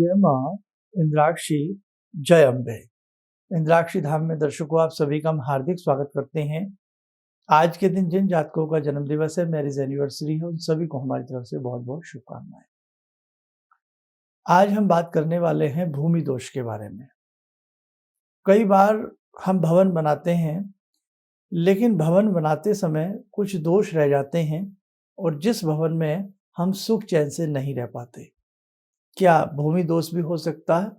जय माँ इंद्राक्षी, जय अम्बे। इंद्राक्षी धाम में दर्शकों आप सभी का हम हार्दिक स्वागत करते हैं। आज के दिन जिन जातकों का जन्म दिवस है, मैरिज एनिवर्सरी है, उन सभी को हमारी तरफ से बहुत बहुत शुभकामनाएं। आज हम बात करने वाले हैं भूमि दोष के बारे में। कई बार हम भवन बनाते हैं, लेकिन भवन बनाते समय कुछ दोष रह जाते हैं और जिस भवन में हम सुख चैन से नहीं रह पाते। क्या भूमि दोष भी हो सकता है?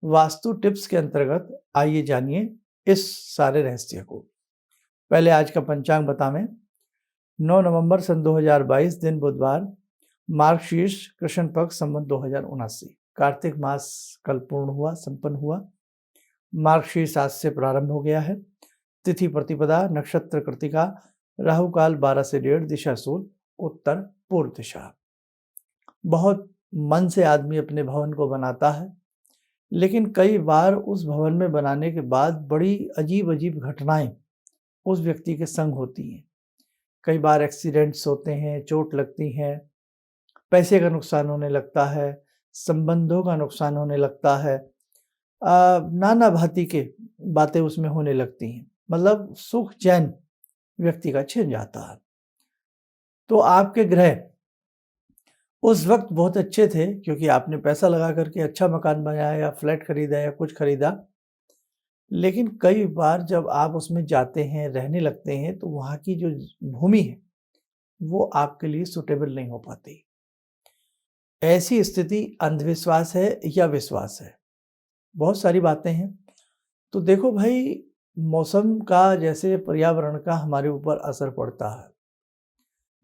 वास्तु टिप्स के अंतर्गत आइए जानिए इस सारे रहस्य को। पहले आज का पंचांग बतावें। 9 नवंबर सन 2022 दिन बुधवार, मार्गशीर्ष कृष्ण पक्ष संवत 2079। कार्तिक मास कल संपन्न हुआ। मार्गशीर्ष आज से प्रारंभ हो गया है। तिथि प्रतिपदा, नक्षत्र कृतिका, राहु काल 12 से 1:30, दिशा सूर्य उत्तर पूर्व दिशा। बहुत मन से आदमी अपने भवन को बनाता है, लेकिन कई बार उस भवन में बनाने के बाद बड़ी अजीब अजीब घटनाएं उस व्यक्ति के संग होती हैं। कई बार एक्सीडेंट्स होते हैं, चोट लगती है, पैसे का नुकसान होने लगता है, संबंधों का नुकसान होने लगता है, नाना भांति के बातें उसमें होने लगती हैं। मतलब सुख चैन व्यक्ति का छिन जाता है। तो आपके ग्रह उस वक्त बहुत अच्छे थे क्योंकि आपने पैसा लगा करके अच्छा मकान बनाया या फ्लैट खरीदा या कुछ खरीदा, लेकिन कई बार जब आप उसमें जाते हैं, रहने लगते हैं, तो वहाँ की जो भूमि है वो आपके लिए सुटेबल नहीं हो पाती। ऐसी स्थिति अंधविश्वास है या विश्वास है? बहुत सारी बातें हैं। तो देखो भाई, मौसम का, जैसे पर्यावरण का हमारे ऊपर असर पड़ता है,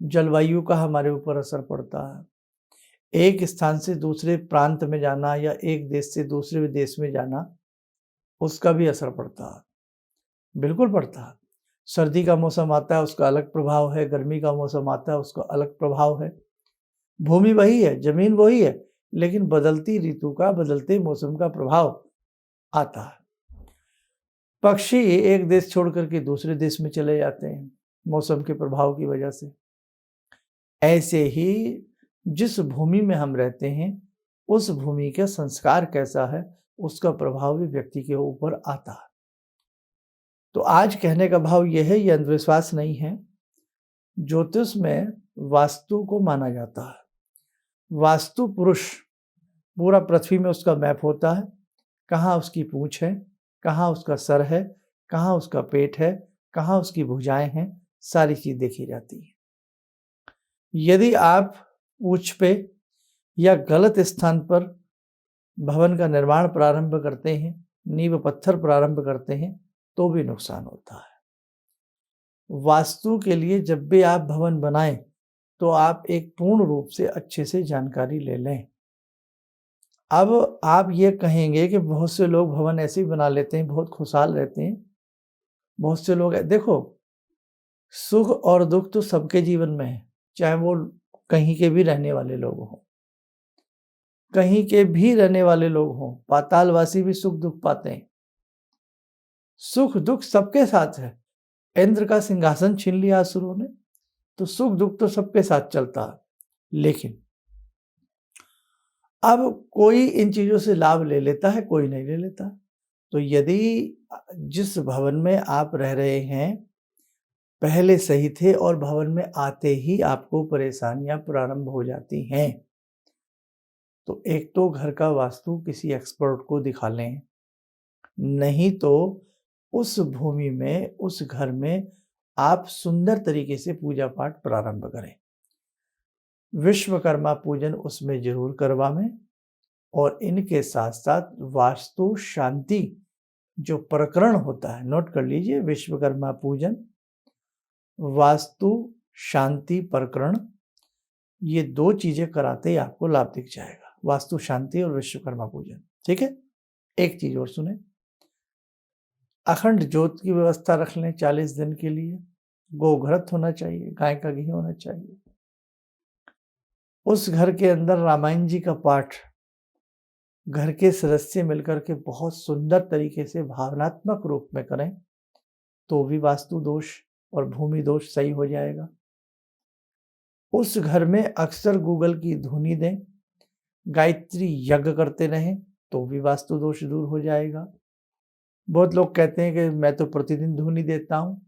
जलवायु का हमारे ऊपर असर पड़ता है। एक स्थान से दूसरे प्रांत में जाना या एक देश से दूसरे देश में जाना, उसका भी असर पड़ता है। बिल्कुल पड़ता है। सर्दी का मौसम आता है, उसका अलग प्रभाव है। गर्मी का मौसम आता है, उसका अलग प्रभाव है। भूमि वही है, जमीन वही है, लेकिन बदलती ऋतु का, बदलते मौसम का प्रभाव आता है। पक्षी एक देश छोड़ करके दूसरे देश में चले जाते हैं मौसम के प्रभाव की वजह से। ऐसे ही जिस भूमि में हम रहते हैं, उस भूमि का संस्कार कैसा है, उसका प्रभाव भी व्यक्ति के ऊपर आता है। तो आज कहने का भाव यह है, यह अंधविश्वास नहीं है। ज्योतिष में वास्तु को माना जाता है। वास्तु पुरुष, पूरा पृथ्वी में उसका मैप होता है। कहाँ उसकी पूंछ है, कहाँ उसका सर है, कहाँ उसका पेट है, कहाँ उसकी भुजाएं हैं, सारी चीज देखी जाती है। यदि आप पूंछ पे या गलत स्थान पर भवन का निर्माण प्रारंभ करते हैं, नींव पत्थर प्रारंभ करते हैं, तो भी नुकसान होता है। वास्तु के लिए जब भी आप भवन बनाएं, तो आप एक पूर्ण रूप से अच्छे से जानकारी ले लें। अब आप ये कहेंगे कि बहुत से लोग भवन ऐसे ही बना लेते हैं, बहुत खुशहाल रहते हैं। बहुत से लोग, देखो, सुख और दुख तो सबके जीवन में है, चाहे वो कहीं के भी रहने वाले लोग हों। कहीं के भी रहने वाले लोग हों, पातालवासी भी सुख दुख पाते हैं। सुख दुख सबके साथ है। इंद्र का सिंहासन छीन लिया असुरों ने, तो सुख दुख तो सबके साथ चलता है। लेकिन अब कोई इन चीजों से लाभ ले लेता है, कोई नहीं ले लेता। तो यदि जिस भवन में आप रह रहे हैं पहले सही थे और भवन में आते ही आपको परेशानियां प्रारंभ हो जाती हैं, तो एक तो घर का वास्तु किसी एक्सपर्ट को दिखा लें, नहीं तो उस भूमि में, उस घर में आप सुंदर तरीके से पूजा पाठ प्रारंभ करें। विश्वकर्मा पूजन उसमें जरूर करवाएं और इनके साथ साथ वास्तु शांति जो प्रकरण होता है, नोट कर लीजिए, विश्वकर्मा पूजन, वास्तु शांति प्रकरण, ये 2 चीजें कराते ही आपको लाभ दिख जाएगा। वास्तु शांति और विश्वकर्मा पूजन, ठीक है। एक चीज और सुने, अखंड ज्योत की व्यवस्था रख लें 40 दिन के लिए। गोघृत होना चाहिए, गाय का घी होना चाहिए। उस घर के अंदर रामायण जी का पाठ घर के सदस्य मिलकर के बहुत सुंदर तरीके से भावनात्मक रूप में करें, तो भी वास्तु दोष और भूमि दोष सही हो जाएगा। उस घर में अक्सर गूगल की धुनी दें, गायत्री यज्ञ करते रहें तो भी वास्तु दोष दूर हो जाएगा। बहुत लोग कहते हैं कि मैं तो प्रतिदिन धूनी देता हूँ,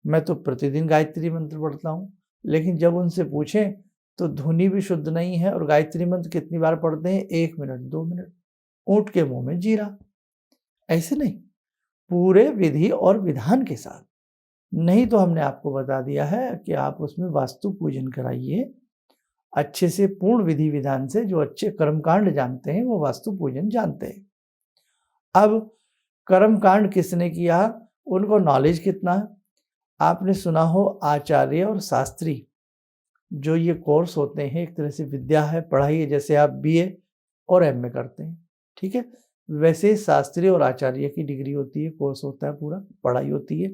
मैं तो प्रतिदिन गायत्री मंत्र पढ़ता हूँ, लेकिन जब उनसे पूछें तो धुनी भी शुद्ध नहीं है और गायत्री मंत्र कितनी बार पढ़ते हैं, 1 मिनट 2 मिनट, ऊँट के मुंह में जीरा। ऐसे नहीं, पूरे विधि और विधान के साथ। नहीं तो हमने आपको बता दिया है कि आप उसमें वास्तु पूजन कराइए अच्छे से, पूर्ण विधि विधान से। जो अच्छे कर्मकांड जानते हैं वो वास्तु पूजन जानते हैं। अब कर्मकांड किसने किया, उनको नॉलेज कितना है। आपने सुना हो आचार्य और शास्त्री, जो ये कोर्स होते हैं, एक तरह से विद्या है, पढ़ाई है, जैसे आप बीए और एमए करते हैं, ठीक है, वैसे शास्त्री और आचार्य की डिग्री होती है, कोर्स होता है, पूरा पढ़ाई होती है।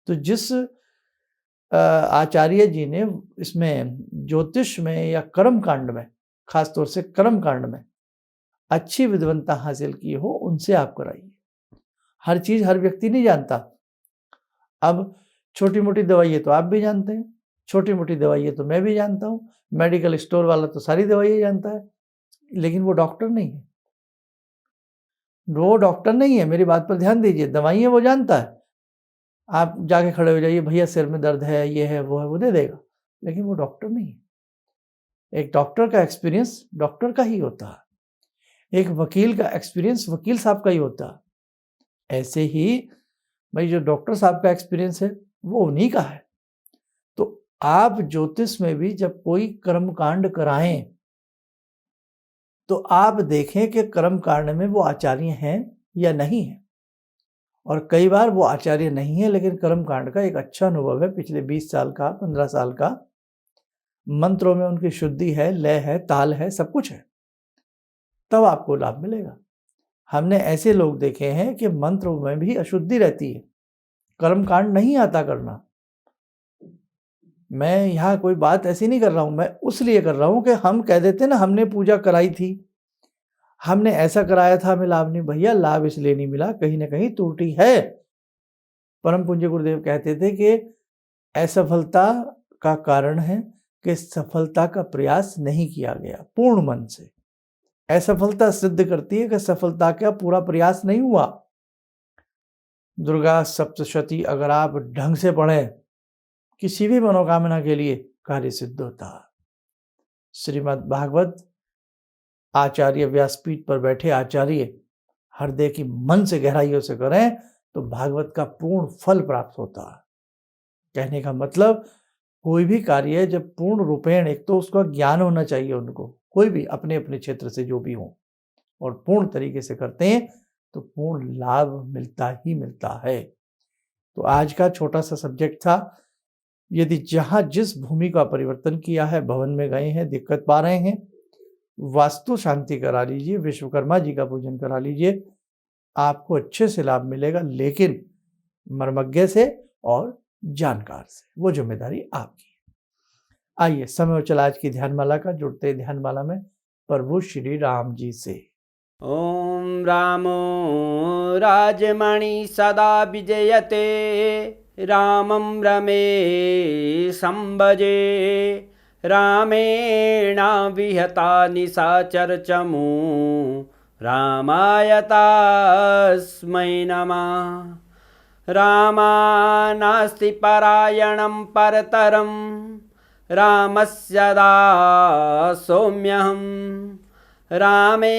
तो जिस आचार्य जी ने इसमें ज्योतिष में या कर्मकांड में, खासतौर से कर्मकांड में अच्छी विद्वता हासिल की हो, उनसे आप कराइए। हर चीज़ हर व्यक्ति नहीं जानता। अब छोटी मोटी दवाइयाँ तो आप भी जानते हैं, छोटी मोटी दवाइयाँ तो मैं भी जानता हूँ, मेडिकल स्टोर वाला तो सारी दवाइयाँ जानता है, लेकिन वो डॉक्टर नहीं है। वो डॉक्टर नहीं है, मेरी बात पर ध्यान दीजिए। दवाइयाँ वो जानता है, आप जाके खड़े हो जाइए, भैया सिर में दर्द है, ये है, वो दे देगा, लेकिन वो डॉक्टर नहीं है। एक डॉक्टर का एक्सपीरियंस डॉक्टर का ही होता है, एक वकील का एक्सपीरियंस वकील साहब का ही होता है। ऐसे ही भाई जो डॉक्टर साहब का एक्सपीरियंस है वो उन्हीं का है। तो आप ज्योतिष में भी जब कोई कर्मकांड कराएं तो आप देखें कि कर्मकांड में वो आचार्य हैं या नहीं है। और कई बार वो आचार्य नहीं है, लेकिन कर्मकांड का एक अच्छा अनुभव है, पिछले 20 साल का, 15 साल का, मंत्रों में उनकी शुद्धि है, लय है, ताल है, सब कुछ है, तब आपको लाभ मिलेगा। हमने ऐसे लोग देखे हैं कि मंत्र में भी अशुद्धि रहती है, कर्मकांड नहीं आता करना। मैं यहाँ कोई बात ऐसी नहीं कर रहा हूँ, मैं उस लिए कर रहा हूँ कि हम कह देते ना हमने पूजा कराई थी, हमने ऐसा कराया था, हमें लाभ नहीं। भैया लाभ इसलिए नहीं मिला, कहीं ना कहीं त्रुटि है। परम पूज्य गुरुदेव कहते थे कि असफलता का कारण है कि सफलता का प्रयास नहीं किया गया पूर्ण मन से। असफलता सिद्ध करती है कि सफलता का पूरा प्रयास नहीं हुआ। दुर्गा सप्तशती अगर आप ढंग से पढ़ें, किसी भी मनोकामना के लिए कार्य सिद्ध होता है। श्रीमद् भागवत आचार्य व्यासपीठ पर बैठे आचार्य हृदय की मन से गहराइयों से करें तो भागवत का पूर्ण फल प्राप्त होता है। कहने का मतलब कोई भी कार्य जब पूर्ण रूपेण, एक तो उसका ज्ञान होना चाहिए उनको, कोई भी अपने अपने क्षेत्र से जो भी हो, और पूर्ण तरीके से करते हैं तो पूर्ण लाभ मिलता ही मिलता है। तो आज का छोटा सा सब्जेक्ट था, यदि जहाँ जिस भूमि का परिवर्तन किया है, भवन में गए हैं, दिक्कत पा रहे हैं, वास्तु शांति करा लीजिए, विश्वकर्मा जी का पूजन करा लीजिए, आपको अच्छे से लाभ मिलेगा, लेकिन मर्मज्ञ से और जानकार से। वो जिम्मेदारी आपकी है। आइए समय और चला आज की ध्यानमाला का, जुड़ते ध्यानमाला में प्रभु श्री राम जी से। ओम रामो राजमणि सदा विजयते, रामं रमे संभजे, रामेण विहता निशाचरचमू, रामाय तस्मै नमः। रामानास्ति परायणं परतरं, रामस्य दासोऽम्यहम्। रामे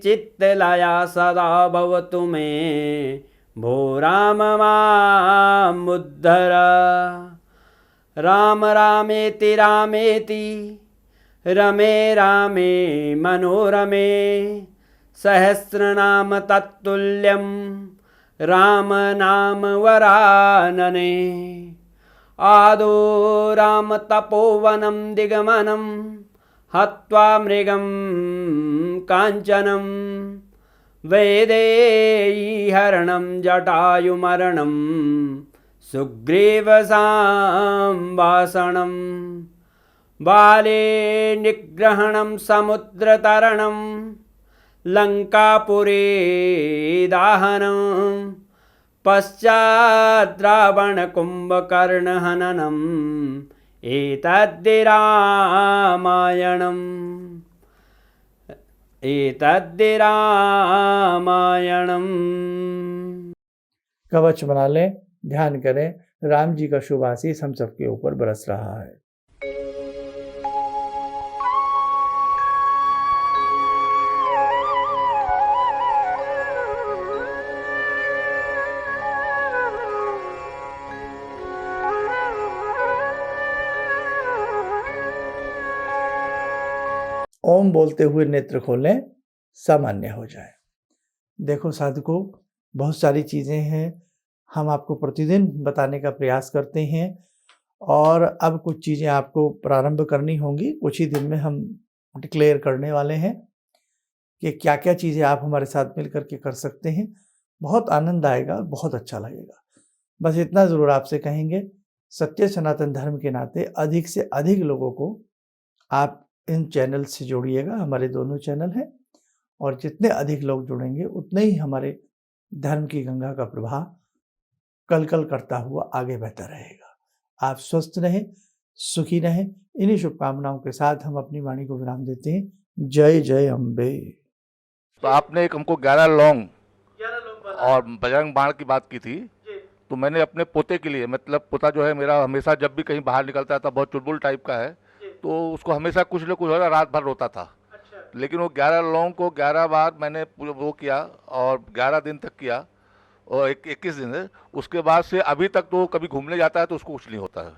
चित्तलया सदा भवतु मे, भो राम मामुद्धर। राम रामेति रामेति, रमे रामे मनोरमे, सहस्रनाम तत्तुल्यं, राम नाम वरानने। आदो राम तपोवनं दिगमनं, हत्वा मृगं काञ्चनं, वैदेहीहरणं जटायुमरणं, सुग्रीवसंवासनं। बाले निग्रहणं समुद्रतरणं, लङ्कापुरे दाहनं, पश्चात् रावणकुम्भकर्णहननम्, एतद्धि रामायणम्। एतद्धि रामायणम्। कवच बना लें, ध्यान करें, राम जी का शुभ आशीष हम सबके ऊपर बरस रहा है। ओम बोलते हुए नेत्र खोलें, सामान्य हो जाए। देखो साधकों, बहुत सारी चीज़ें हैं, हम आपको प्रतिदिन बताने का प्रयास करते हैं और अब कुछ चीज़ें आपको प्रारंभ करनी होंगी। कुछ ही दिन में हम डिक्लेयर करने वाले हैं कि क्या-क्या चीज़ें आप हमारे साथ मिल कर के कर सकते हैं। बहुत आनंद आएगा और बहुत अच्छा लगेगा। बस इतना ज़रूर आपसे कहेंगे, सत्य सनातन धर्म के नाते अधिक से अधिक लोगों को आप इन चैनल से जोड़िएगा। हमारे दोनों चैनल हैं और जितने अधिक लोग जुड़ेंगे उतने ही हमारे धर्म की गंगा का प्रवाह कल-कल करता हुआ आगे बहता रहेगा। आप स्वस्थ रहें, सुखी रहें। इन्हीं शुभकामनाओं के साथ हम अपनी वाणी को विराम देते हैं। जय जय अम्बे। तो आपने एक हमको 11 लौंग और बजरंग बाण की बात की थी, तो मैंने अपने पोते के लिए, मतलब पोता जो है मेरा हमेशा जब भी कहीं बाहर निकलता था, बहुत चुलबुल टाइप का है, तो उसको हमेशा कुछ न कुछ रात भर रोता था। लेकिन वो 11 लौंग को 11 बार मैंने वो किया और 11 दिन तक किया और 21 दिन, उसके बाद से अभी तक तो कभी घूमने जाता है तो उसको कुछ नहीं होता है।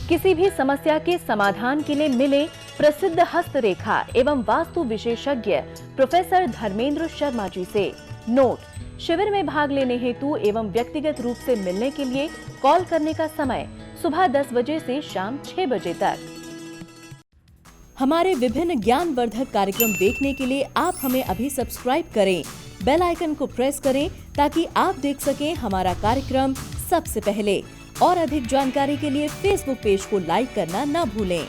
किसी भी समस्या के समाधान के लिए मिले प्रसिद्ध हस्तरेखा एवं वास्तु विशेषज्ञ प्रोफेसर धर्मेंद्र शर्मा जी से। नोट: शिविर में भाग लेने हेतु एवं व्यक्तिगत रूप से मिलने के लिए कॉल करने का समय सुबह 10 बजे से शाम 6 बजे तक। हमारे विभिन्न ज्ञानवर्धक कार्यक्रम देखने के लिए आप हमें अभी सब्सक्राइब करें, बेल आइकन को प्रेस करें ताकि आप देख सकें हमारा कार्यक्रम सबसे पहले। और अधिक जानकारी के लिए फेसबुक पेज को लाइक करना न भूलें।